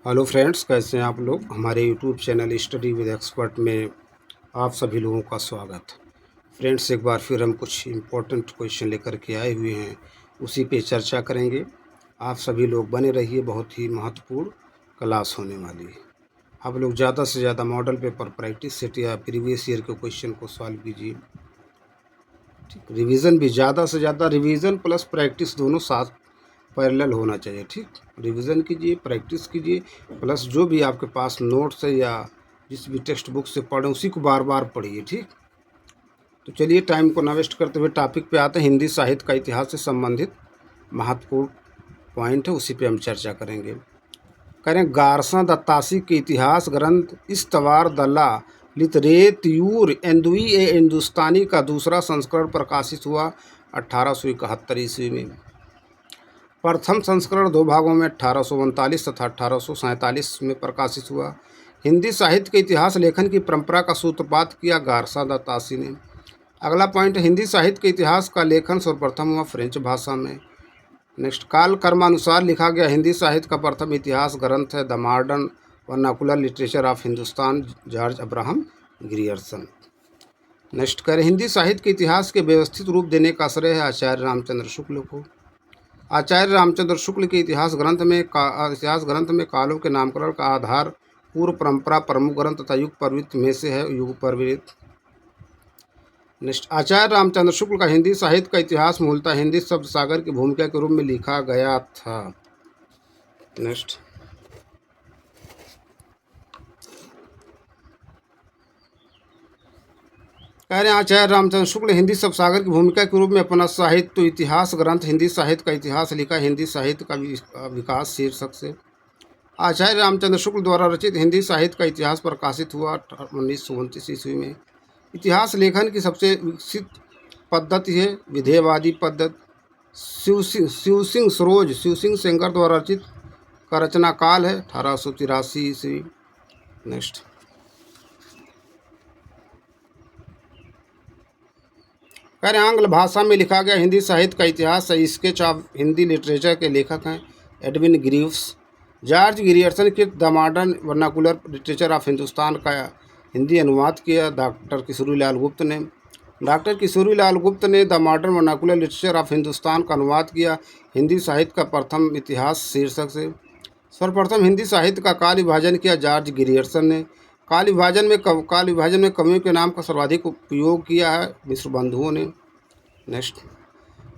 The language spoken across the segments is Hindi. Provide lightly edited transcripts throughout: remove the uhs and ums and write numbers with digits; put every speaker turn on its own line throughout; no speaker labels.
हेलो फ्रेंड्स, कैसे हैं आप लोग। हमारे YouTube channel study with expert में आप सभी लोगों का स्वागत। फ्रेंड्स, एक बार फिर हम कुछ इम्पोर्टेंट क्वेश्चन लेकर के आए हुए हैं, उसी पे चर्चा करेंगे। आप सभी लोग बने रहिए, बहुत ही महत्वपूर्ण क्लास होने वाली है। आप लोग ज़्यादा से ज़्यादा मॉडल पेपर प्रैक्टिस सेट या प्रीवियस ईयर के क्वेश्चन को सॉल्व कीजिए। ठीक, रिवीजन भी ज़्यादा से ज़्यादा, रिवीजन प्लस प्रैक्टिस दोनों साथ पैरेलल होना चाहिए। ठीक, रिवीजन कीजिए, प्रैक्टिस कीजिए, प्लस जो भी आपके पास नोट्स है या जिस भी टेक्स्ट बुक से पढ़ें उसी को बार बार पढ़िए। ठीक, तो चलिए टाइम को ना वेस्ट करते हुए टॉपिक पे आते हैं। हिंदी साहित्य का इतिहास से संबंधित महत्वपूर्ण पॉइंट है, उसी पे हम चर्चा करेंगे। करें गारसा दत्तासी के इतिहास ग्रंथ इस्तवार दल्ला लितरेत्यूर एंदुई ए हिंदुस्तानी का दूसरा संस्करण प्रकाशित हुआ 1871 ईस्वी में। प्रथम संस्करण दो भागों में 1839 तथा 1847 में प्रकाशित हुआ। हिंदी साहित्य के इतिहास लेखन की परंपरा का सूत्रपात किया गारसा दत्तासी ने। अगला पॉइंट, हिंदी साहित्य के इतिहास का लेखन सर्वप्रथम हुआ फ्रेंच भाषा में। नेक्स्ट, काल कर्मानुसार लिखा गया हिंदी साहित्य का प्रथम इतिहास ग्रंथ है the modern vernacular literature of Hindustan, George Abraham Grierson. Next करें, हिंदी साहित्य के इतिहास के व्यवस्थित रूप देने का श्रेय है आचार्य रामचंद्र शुक्ल को। आचार्य रामचंद्र शुक्ल के इतिहास ग्रंथ में कालों के नामकरण का आधार पूर्व परंपरा, प्रमुख ग्रंथ तथा युग प्रवृत्ति में से है युग प्रवृत्ति। नेक्स्ट, आचार्य रामचंद्र शुक्ल का हिंदी साहित्य का इतिहास मूलतः हिंदी शब्द सागर की भूमिका के रूप में लिखा गया था। नेक्स्ट, कह रहे हैं आचार्य रामचंद्र शुक्ल हिंदी शब्द सागर की भूमिका के रूप में अपना साहित्य इतिहास ग्रंथ हिंदी साहित्य का इतिहास लिखा। हिंदी साहित्य का विकास शीर्षक से आचार्य रामचंद्र शुक्ल द्वारा रचित हिंदी साहित्य का इतिहास प्रकाशित हुआ 1929 ईस्वी में। इतिहास लेखन की सबसे विकसित पद्धति है विधेयवादी पद्धति। शिव सिंह सरोज शिव सिंह सेंगर द्वारा रचित का रचना काल है 1883 ईस्वी। नेक्स्ट, कह रहे आंग्ल भाषा में लिखा गया हिंदी साहित्य का इतिहास स्केच ऑफ हिंदी लिटरेचर के लेखक हैं एडविन ग्रीव्स। जॉर्ज ग्रियर्सन के the modern vernacular literature of Hindustan का हिंदी अनुवाद किया डॉक्टर किशोरीलाल गुप्त ने। डॉक्टर किशोरीलाल गुप्त ने the modern vernacular literature of Hindustan का अनुवाद किया हिंदी साहित्य का प्रथम इतिहास शीर्षक से। सर्वप्रथम हिंदी साहित्य का काल विभाजन किया जॉर्ज ग्रियर्सन ने। काल विभाजन में कवियों के नाम का सर्वाधिक उपयोग किया है मिश्र बंधुओं ने। नेक्स्ट,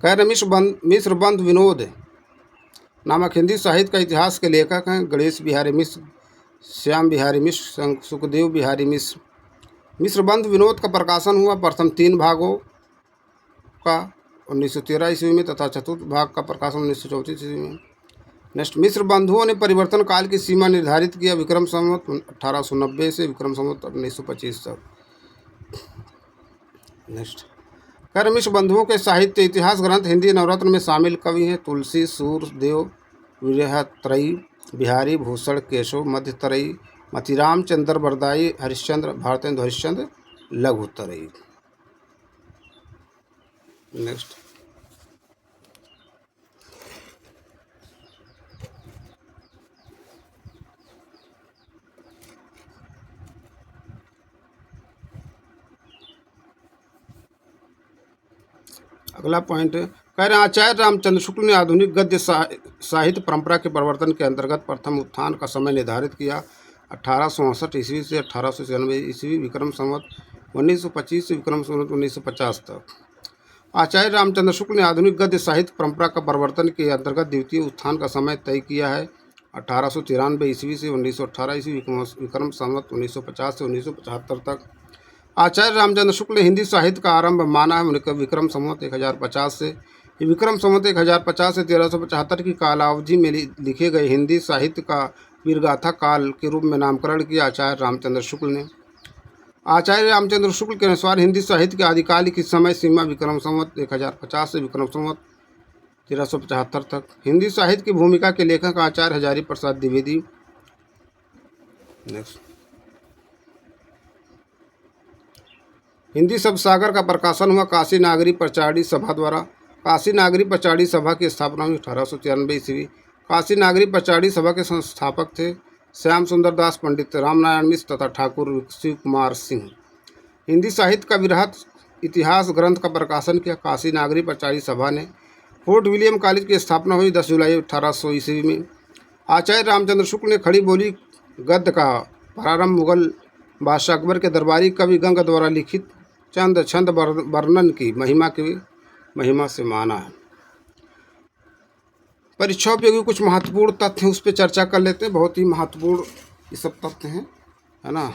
कह रहे मिश्र बंधु विनोद नामक हिंदी साहित्य का इतिहास के लेखक हैं गणेश बिहारी मिश्र, श्याम बिहारी मिश्र, सुखदेव बिहारी मिश्र। मिश्र बंधु विनोद का प्रकाशन हुआ प्रथम 3 भागों का 1913 ईस्वी में तथा चतुर्थ भाग का प्रकाशन 1934 ईस्वी में। नेक्स्ट, मिश्र बंधुओं ने परिवर्तन काल की सीमा निर्धारित किया विक्रम संवत 1890 से विक्रम संवत 1925 तक। नेक्स्ट, खैर मिश्र बंधुओं के साहित्य इतिहास ग्रंथ हिंदी नवरत्न में शामिल कवि हैं तुलसी, सूरदेव, विरहत्रयी, बिहारी भूषण, केशव, मध्यतरई, मतिराम, चंद्र बरदाई, हरिश्चंद्र, भारतेंदु हरिश्चंद्र, लघुतरई। नेक्स्ट, अगला पॉइंट कह रहे हैं आचार्य रामचंद्र शुक्ल ने आधुनिक गद्य साहित्य परंपरा के प्रवर्तन के अंतर्गत प्रथम उत्थान का समय निर्धारित किया 1864 ईस्वी से 1896 ईस्वी विक्रम संवत 1925 से विक्रम संवत 1950 तक। आचार्य रामचंद्र शुक्ल ने आधुनिक गद्य साहित्य परंपरा का प्रवर्तन के अंतर्गत द्वितीय उत्थान का समय तय किया है 1893 ईस्वी से 1918 ईस्वी विक्रम संवत 1950 से 1975 तक। आचार्य रामचंद्र शुक्ल ने हिंदी साहित्य का आरंभ माना है विक्रम संवत 1050 से। विक्रम संवत 1050 से 1375 की कालावधि में लिखे गए हिंदी साहित्य का वीरगाथा काल के रूप में नामकरण किया आचार्य रामचंद्र शुक्ल ने। आचार्य रामचंद्र शुक्ल के अनुसार हिंदी साहित्य के आदिकाल की समय सीमा विक्रम संवत 1050 से विक्रम संवत 1375 तक। हिंदी साहित्य की भूमिका के लेखक आचार्य हजारी प्रसाद द्विवेदी। नेक्स्ट, हिंदी शब्द सागर का प्रकाशन हुआ काशी नागरी प्रचारणी सभा द्वारा। काशी नागरी प्रचारणी सभा की स्थापना हुई 1893 ईस्वी। काशी नागरी प्रचारणी सभा के संस्थापक थे श्याम सुंदर दास, पंडित रामनारायण मिश्र तथा ठाकुर शिव कुमार सिंह। हिंदी साहित्य का वृहत इतिहास ग्रंथ का प्रकाशन किया काशी नागरी प्रचारी सभा ने। फोर्ट विलियम कॉलेज की स्थापना हुई 10 जुलाई 1800 ईस्वी में। आचार्य रामचंद्र शुक्ल ने खड़ी बोली गद्य का प्रारंभ मुगल बादशाह अकबर के दरबारी कवि गंग द्वारा लिखित चंद छंद वर्णन की महिमा से माना है। परीक्षा उपयोगी कुछ महत्वपूर्ण तथ्य उस पर चर्चा कर लेते हैं। बहुत ही महत्वपूर्ण ये सब तथ्य हैं, है ना।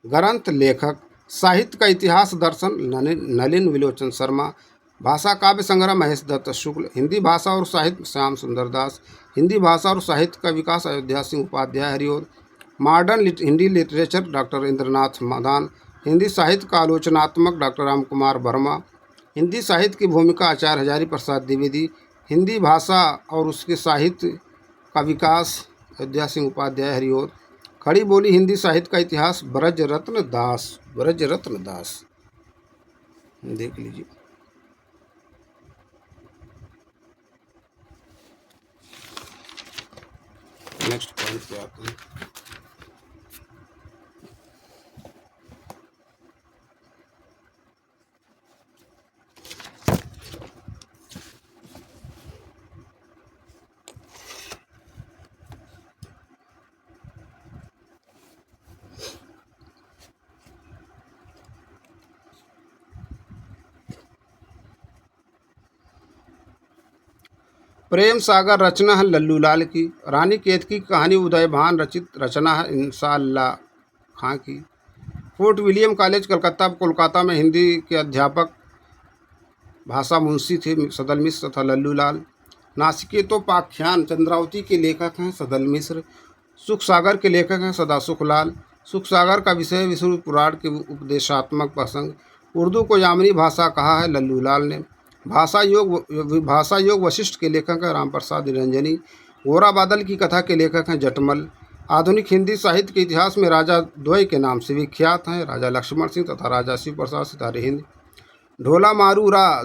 ग्रंथ लेखक साहित्य का इतिहास दर्शन नलिन विलोचन शर्मा, भाषा काव्य संग्रह महेश दत्त शुक्ल, हिंदी भाषा और साहित्य श्याम सुंदर दास, हिंदी भाषा और साहित्य का विकास Ayodhya Singh Upadhyay Hariaudh, modern Hindi literature doctor Indranath Madan, Hindi साहित्य का आलोचनात्मक डॉक्टर राम कुमार वर्मा, हिंदी साहित्य की भूमिका आचार्य हजारी प्रसाद द्विवेदी, हिंदी भाषा और उसके साहित्य का विकास अयोध्या सिंह उपाध्याय हरिओर, खड़ी बोली हिंदी साहित्य का इतिहास ब्रजरत्न दास। देख लीजिए। नेक्स्ट पॉइंट पे आते हैं। प्रेम सागर रचना है लल्लू लाल की। रानी केतकी की कहानी उदय भान रचित रचना है इंसाअल्लाह खां की। फोर्ट विलियम कॉलेज कोलकाता में हिंदी के अध्यापक भाषा मुंशी थे सदल मिश्र तथा लल्लू लाल। नासिकेतोपाख्यान चंद्रावती के लेखक हैं सदल मिश्र। सुख सागर के लेखक हैं सदासुख लाल। सुख सागर का विषय विष्णु पुराण के उपदेशात्मक प्रसंग। उर्दू को यामनी भाषा कहा है लल्लू लाल ने। भाषा योग वशिष्ठ के लेखक हैं राम प्रसाद निरंजनी। गोरा बादल की कथा के लेखक हैं जटमल। आधुनिक हिंदी साहित्य के इतिहास में राजा द्वय के नाम से विख्यात हैं राजा लक्ष्मण सिंह तथा राजा शिव प्रसाद सितारे हिंद। ढोला मारू रा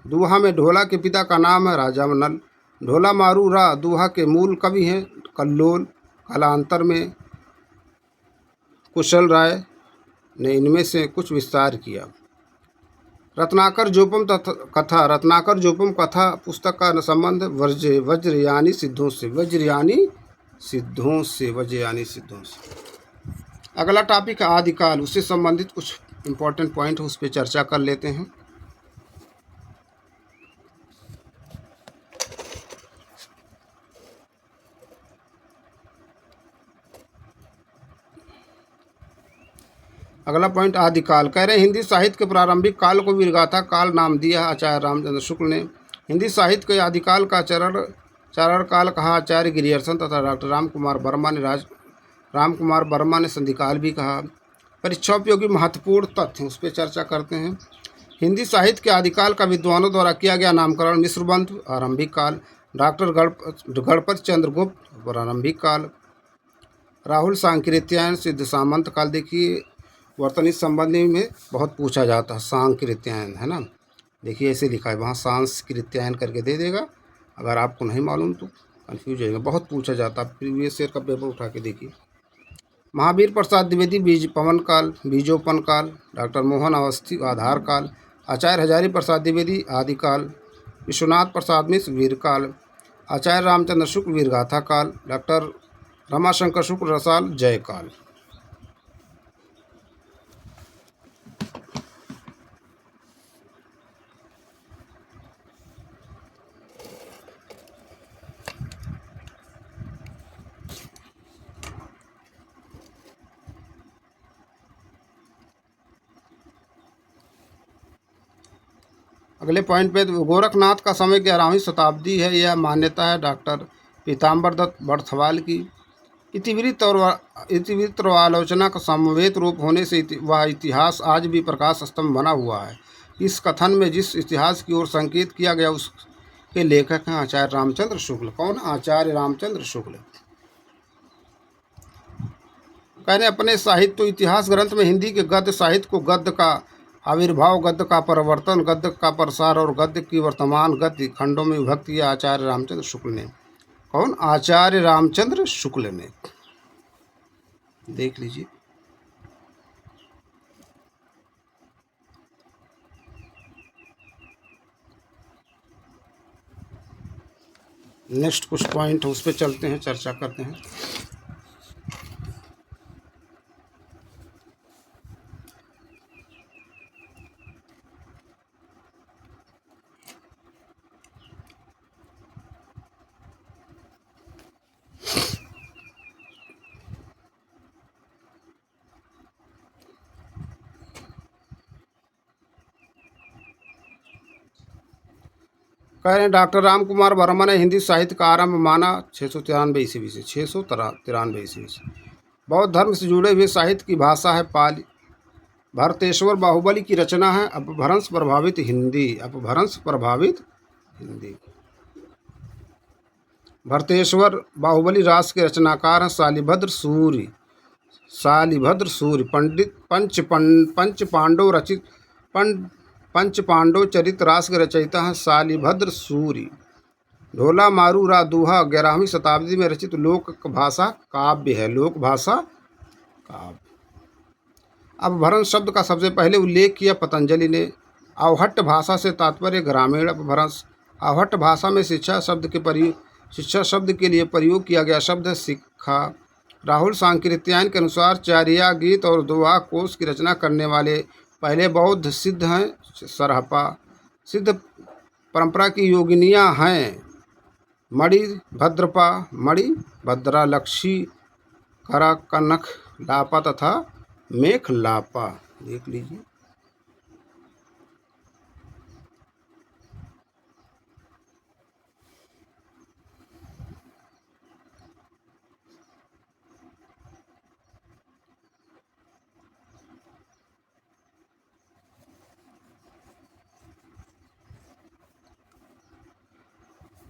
दूहा में ढोला के पिता का नाम है राजा नल। ढोला मारू रा दूहा के मूल कवि हैं कल्लोल। कालांतर में कुशल राय ने इनमें से कुछ विस्तार किया। रत्नाकर जोपम कथा पुस्तक का संबंध वज्रयानी सिद्धों से। अगला टॉपिक है आदिकाल। उससे संबंधित कुछ इम्पोर्टेंट पॉइंट उस पर चर्चा कर लेते हैं। अगला पॉइंट आदिकाल। कह रहे हैं हिंदी साहित्य के प्रारंभिक काल को वीरगाथा काल नाम दिया आचार्य रामचंद्र शुक्ल ने। हिंदी साहित्य के आदिकाल का चारण काल कहा आचार्य गिरियर्सन तथा डॉक्टर राम कुमार वर्मा ने संधिकाल भी कहा। परीक्षा उपयोगी महत्वपूर्ण तथ्य उस पर चर्चा करते हैं। हिंदी साहित्य के आदिकाल का विद्वानों द्वारा किया गया नामकरण मिश्रबंधु आरंभिक काल, डॉक्टर गणपति चंद्र गुप्त प्रारंभिक काल, राहुल सांकृत्यायन सिद्ध सामंत काल। देखिए वर्तन इस संबंध में बहुत पूछा जाता है। सांकृत्यायन है ना, देखिए ऐसे लिखा है वहाँ सांस्कृत्यायन करके दे देगा। अगर आपको नहीं मालूम तो कन्फ्यूज हो जाएगा, बहुत पूछा जाता है। प्रीवियस ईयर का पेपर उठा के देखिए। महावीर प्रसाद द्विवेदी बीजोपन काल, डॉक्टर मोहन अवस्थी आधार काल, आचार्य हजारी प्रसाद द्विवेदी आदिकाल, विश्वनाथ प्रसाद मिश्र वीरकाल, आचार्य रामचंद्र शुक्ल वीरगाथा काल, डॉक्टर रमाशंकर शुक्ल रसाल जयकाल। अगले पॉइंट पे गोरखनाथ का समय 11वीं शताब्दी है, यह मान्यता है डॉक्टर पीताम्बर दत्त बर्थवाल की। इतिवृत्त और आलोचना का समवेत रूप होने से वह इतिहास आज भी प्रकाश स्तंभ बना हुआ है। इस कथन में जिस इतिहास की ओर संकेत किया गया उसके लेखक हैं आचार्य रामचंद्र शुक्ल। कौन? आचार्य रामचंद्र शुक्ल। कहने अपने साहित्य इतिहास ग्रंथ में हिंदी के गद्य साहित्य को गद्य का आविर्भाव, गद्य का परिवर्तन, गद्य का प्रसार और गद्य की वर्तमान गति खंडों में विभक्त किया आचार्य रामचंद्र शुक्ल ने। कौन? आचार्य रामचंद्र शुक्ल ने। देख लीजिए। नेक्स्ट कुछ पॉइंट उस पर चलते हैं, चर्चा करते हैं। कह रहे हैं डॉक्टर राम कुमार वर्मा ने हिंदी साहित्य का आरंभ माना 693 ईस्वी से। 693 ईस्वी से बौद्ध धर्म से जुड़े हुए साहित्य की भाषा है पाली। भरतेश्वर बाहुबली की रचना है अपभ्रंश प्रभावित हिंदी। अपभ्रंश प्रभावित हिंदी। भरतेश्वर बाहुबली रास के रचनाकार हैं शालिभद्र सूरि। शालिभद्र सूरि पंडित पंच पांडव रचित पंच पांडव चरित रास के रचयिता हैं शालिभद्र सूरि। ढोला मारू रा दूहा 11वीं शताब्दी में रचित लोक भाषा काव्य है। लोक भाषा काव्य। अपभ्रंश शब्द का सबसे पहले उल्लेख किया पतंजलि ने। अवहट्ट भाषा से तात्पर्य ग्रामीण अपभ्रंश। अवहट्ट भाषा में शिक्षा शब्द के लिए प्रयोग किया गया शब्द है शिक्षा। राहुल सांकृत्यायन के अनुसार चारिया गीत और दोहा कोश की रचना करने वाले पहले बौद्ध सिद्ध हैं सरहपा। सिद्ध परंपरा की योगिनियाँ हैं मणि भद्रपा, मणि भद्रा, लक्षी, करा, कनक लापा तथा मेख लापा। देख लीजिए।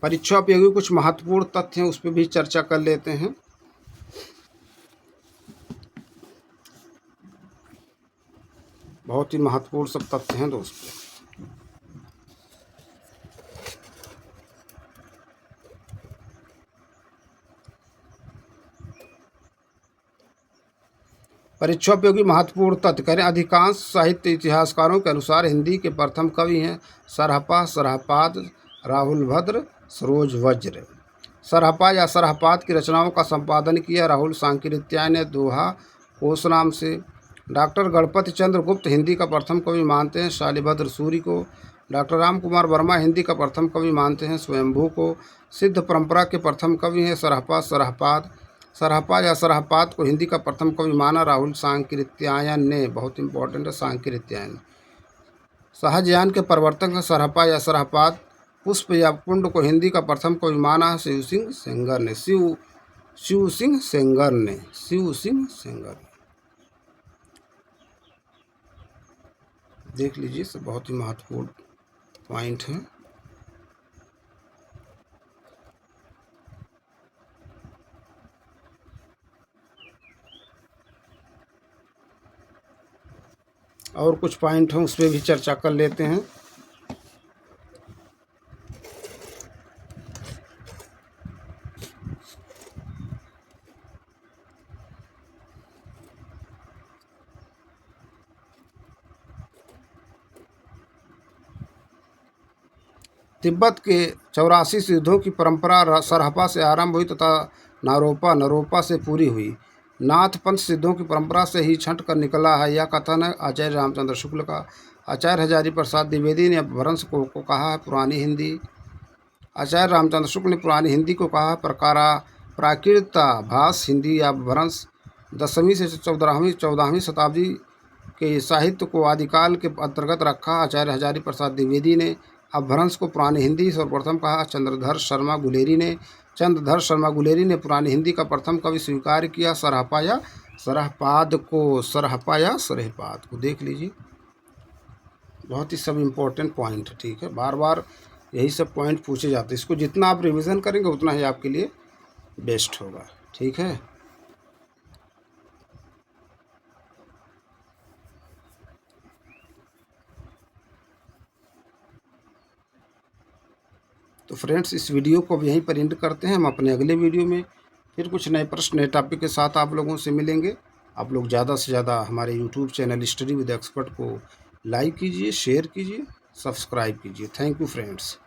परीक्षा उपयोगी कुछ महत्वपूर्ण तथ्य हैं, उस पर भी चर्चा कर लेते हैं। बहुत ही महत्वपूर्ण सब तथ्य हैं दोस्तों। परीक्षोपयोगी महत्वपूर्ण तथ्य करें। अधिकांश साहित्य इतिहासकारों के अनुसार हिंदी के प्रथम कवि हैं सरहपा, सरहपाद, राहुल भद्र, सरोज वज्र। सरहपा या सरहपाद की रचनाओं का संपादन किया राहुल सांकृत्यायन ने दोहा कोश नाम से। डॉक्टर गणपति चंद्र गुप्त हिंदी का प्रथम कवि मानते हैं शालिभद्र सूरि को। डॉक्टर राम कुमार वर्मा हिंदी का प्रथम कवि मानते हैं स्वयंभू को। सिद्ध परंपरा के प्रथम कवि हैं सरहपा, सरहपाद। सरहपा या सरहपाद को हिंदी का प्रथम कवि माना राहुल सांकृत्यायन ने। बहुत इंपॉर्टेंट है सांकृत्यायन। सहजयान के प्रवर्तक हैं सरहपा या सरहपाद। पुष्प या कुंड को हिंदी का प्रथम कवि माना है शिव सिंह सेंगर ने। शिव सिंह सेंगर ने। शिव सिंह सेंगर ने। देख लीजिए, सब बहुत ही महत्वपूर्ण पॉइंट है। और कुछ पॉइंट हैं, उस पर भी चर्चा कर लेते हैं। तिब्बत के 84 सिद्धों की परंपरा सरहपा से आरंभ हुई तथा नरोपा से पूरी हुई। नाथ पंथ सिद्धों की परंपरा से ही छंट कर निकला है, यह कथन है आचार्य रामचंद्र शुक्ल का। आचार्य हजारी प्रसाद द्विवेदी ने अपभ्रंश को कहा है पुरानी हिंदी। आचार्य रामचंद्र शुक्ल ने पुरानी हिंदी को कहा प्राकृताभास हिंदी या अपभ्रंश। 10वीं से 14वीं शताब्दी के साहित्य को आदिकाल के अंतर्गत रखा। आचार्य हजारी प्रसाद द्विवेदी ने अपभ्रंश को पुरानी हिंदी सर्वप्रथम कहा। चंद्रधर शर्मा गुलेरी ने पुरानी हिंदी का प्रथम कवि स्वीकार किया सरहपा या सरहपाद को। देख लीजिए, बहुत ही सब इम्पोर्टेंट पॉइंट है। ठीक है, बार बार यही सब पॉइंट पूछे जाते हैं। इसको जितना आप रिवीजन करेंगे उतना ही आपके लिए बेस्ट होगा। ठीक है। तो फ्रेंड्स इस वीडियो को अब यहीं पर एंड करते हैं। हम अपने अगले वीडियो में फिर कुछ नए प्रश्न नए टॉपिक के साथ आप लोगों से मिलेंगे। आप लोग ज़्यादा से ज़्यादा हमारे YouTube channel study with expert को लाइक कीजिए, शेयर कीजिए, सब्सक्राइब कीजिए। Thank you friends.